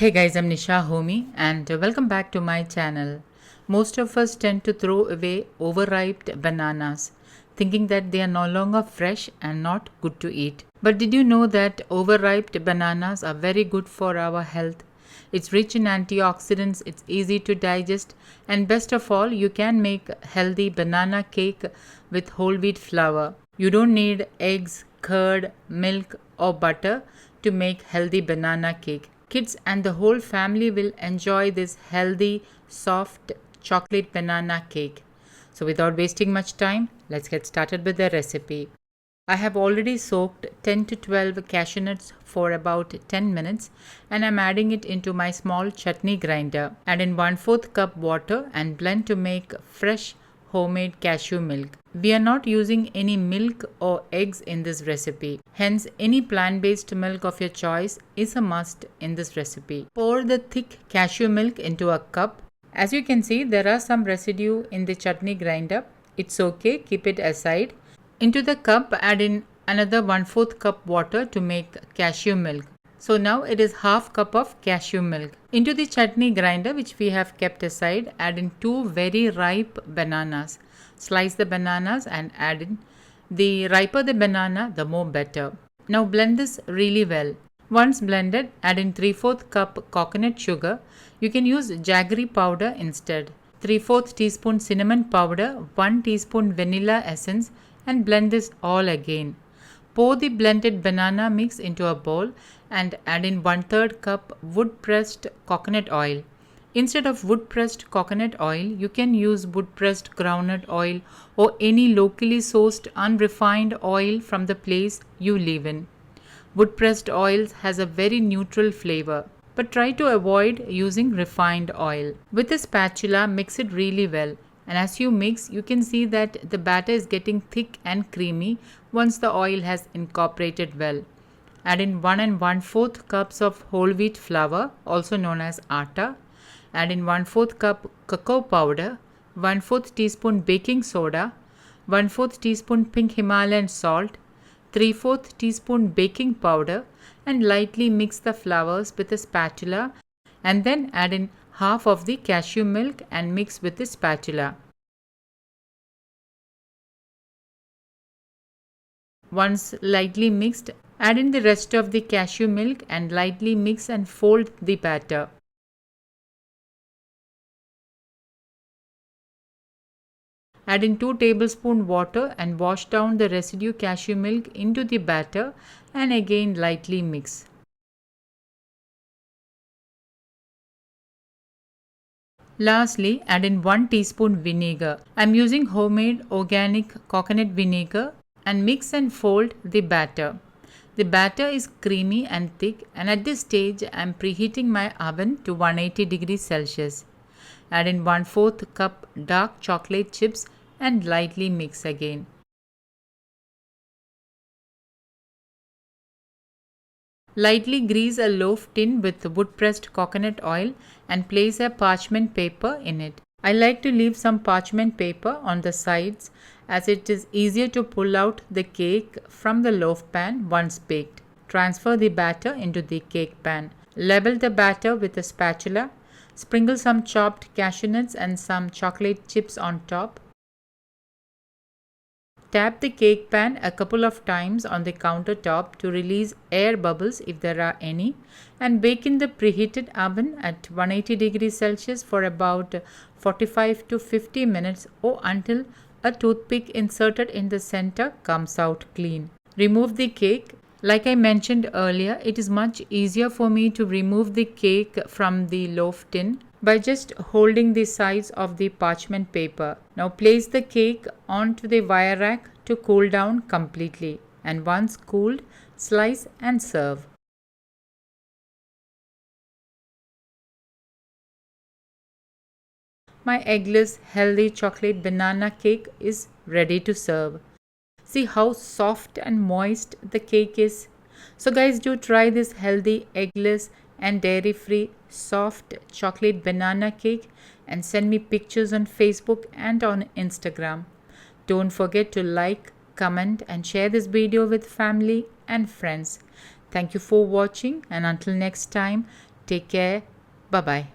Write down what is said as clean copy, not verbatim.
Hey guys, I'm Nisa Homey and welcome back to my channel. Most of us tend to throw away overripe bananas, thinking that they are no longer fresh and not good to eat. But did you know that overripe bananas are very good for our health? It's rich in antioxidants, it's easy to digest, and best of all, you can make healthy banana cake with whole wheat flour. You don't need eggs, curd, milk, or butter to make healthy banana cake. Kids and the whole family will enjoy this healthy, soft chocolate banana cake. So without wasting much time, let's get started with the recipe. I have already soaked 10 to 12 cashew nuts for about 10 minutes and I'm adding it into my small chutney grinder. Add in 1/4 cup water and blend to make fresh homemade cashew milk. We are not using any milk or eggs in this recipe. Hence, any plant-based milk of your choice is a must in this recipe. Pour the thick cashew milk into a cup. As you can see, there are some residue in the chutney grinder. It's okay, keep it aside. Into the cup, add in another 1/4 cup water to make cashew milk. So now it is half cup of cashew milk. Into the chutney grinder which we have kept aside, add in 2 very ripe bananas. Slice the bananas and add in. The riper the banana, the more better. Now blend this really well. Once blended, add in 3/4 cup coconut sugar. You can use jaggery powder instead. 3/4 teaspoon cinnamon powder, 1 teaspoon vanilla essence and blend this all again. Pour the blended banana mix into a bowl and add in 1/3 cup wood pressed coconut oil. Instead of wood pressed coconut oil, you can use wood pressed groundnut oil or any locally sourced unrefined oil from the place you live in. Wood pressed oils has a very neutral flavor, but try to avoid using refined oil. With a spatula, mix it really well. And as you mix, you can see that the batter is getting thick and creamy once the oil has incorporated well. Add in 1 1/4 cups of whole wheat flour, also known as Atta. Add in 1/4 cup cacao powder, 1/4 teaspoon baking soda, 1/4 teaspoon pink Himalayan salt, 3/4 teaspoon baking powder and lightly mix the flours with a spatula and then add in half of the cashew milk and mix with the spatula. Once lightly mixed, add in the rest of the cashew milk and lightly mix and fold the batter. Add in 2 tablespoons water and wash down the residue cashew milk into the batter and again lightly mix. Lastly, add in 1 teaspoon vinegar. I am using homemade organic coconut vinegar and mix and fold the batter. The batter is creamy and thick and at this stage I am preheating my oven to 180 degrees Celsius. Add in 1/4 cup dark chocolate chips and lightly mix again. Lightly grease a loaf tin with wood pressed coconut oil and place a parchment paper in it. I like to leave some parchment paper on the sides as it is easier to pull out the cake from the loaf pan once baked. Transfer the batter into the cake pan. Level the batter with a spatula. Sprinkle some chopped cashew nuts and some chocolate chips on top. Tap the cake pan a couple of times on the countertop to release air bubbles if there are any and bake in the preheated oven at 180 degrees Celsius for about 45 to 50 minutes or until a toothpick inserted in the center comes out clean. Remove the cake. Like I mentioned earlier, it is much easier for me to remove the cake from the loaf tin by just holding the sides of the parchment paper. Now place the cake onto the wire rack to cool down completely and once cooled, slice and serve. My eggless healthy chocolate banana cake is ready to serve. See how soft and moist the cake is. So guys, do try this healthy eggless and dairy-free soft chocolate banana cake and send me pictures on Facebook and on Instagram. Don't forget to like, comment and share this video with family and friends. Thank you for watching and until next time, Take care. Bye bye.